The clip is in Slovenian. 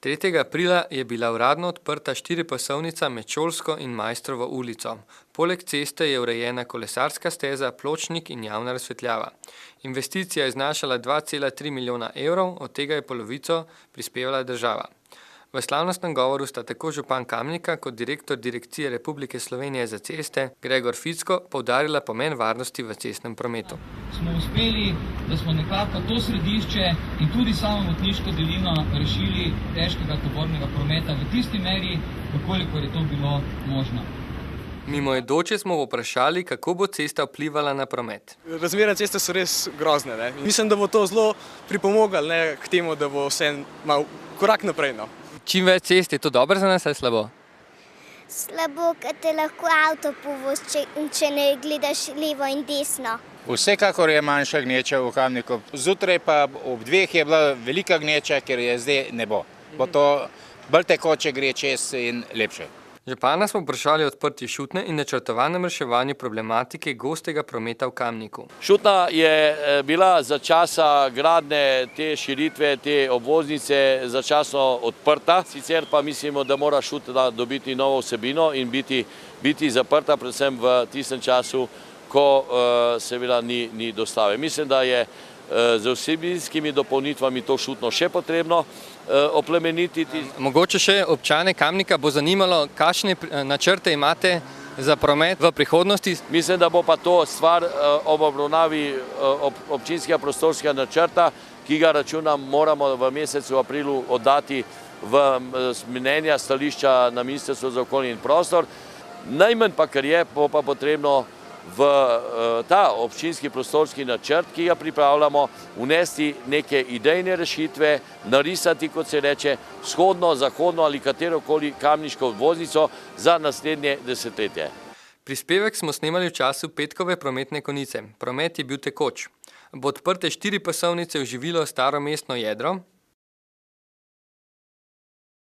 3. aprila je bila uradno odprta štiripasovnica med Šolsko in Maistrovo ulico. Poleg ceste je urejena kolesarska steza, pločnik in javna razsvetljava. Investicija je znašala 2,3 milijona evrov, od tega je polovico prispevala država. V slavnostnem govoru sta tako župan Kamnika kot direktor Direkcije Republike Slovenije za ceste Gregor Ficko poudarila pomen varnosti v cestnem prometu. Smo uspeli, da smo nekako to središče in tudi samo Motniško dolino rešili težkega tovornega prometa v tisti meri, kolikor je to bilo možno. Mimoidoče smo vprašali, kako bo cesta vplivala na promet. Razmere ceste so res grozne. Mislim, da bo to zelo pripomoglo k temu, da bo vse malo korak naprej. Čim več cest, je to dobro za nas ali slabo? Slabo, ker te lahko avto povozi, če ne gledaš levo in desno. Vsekakor je manjša gneča v Kamniku. Zjutraj pa ob 2 je bila velika gneča, ker je zdaj ne bo. Bo to bolj tekoče gre čez in lepše. Župana smo vprašali o odprtju Šutne in načrtovanem reševanju problematike gostega prometa v Kamniku. Šutna je bila za časa gradnje te širitve, te obvoznice začasno odprta. Sicer pa mislimo, da mora Šutna dobiti novo vsebino in biti zaprta predvsem v tistem času, ko seveda ni dostave. Mislim, da je z vsebinskimi dopolnitvami to Šutno še potrebno oplemenititi. Mogoče še občane Kamnika bo zanimalo, kakšne načrte imate za promet v prihodnosti? Mislim, da bo pa to stvar ob obravnavi občinskega prostorskega načrta, ki ga računam moramo v mesecu aprilu oddati v mnenja stališča na Ministrstvu za okolje in prostor. Najmanj pa, kar je, bo pa potrebno v ta občinski prostorski načrt, ki ga pripravljamo, vnesti neke idejne rešitve, narisati, kot se reče, vzhodno, zahodno ali katerokoli kamniško obvoznico za naslednje desetletje. Prispevek smo snemali v času petkove prometne konice. Promet je bil tekoč. Bo odprte 4 pasovnice oživilo staro mestno jedro?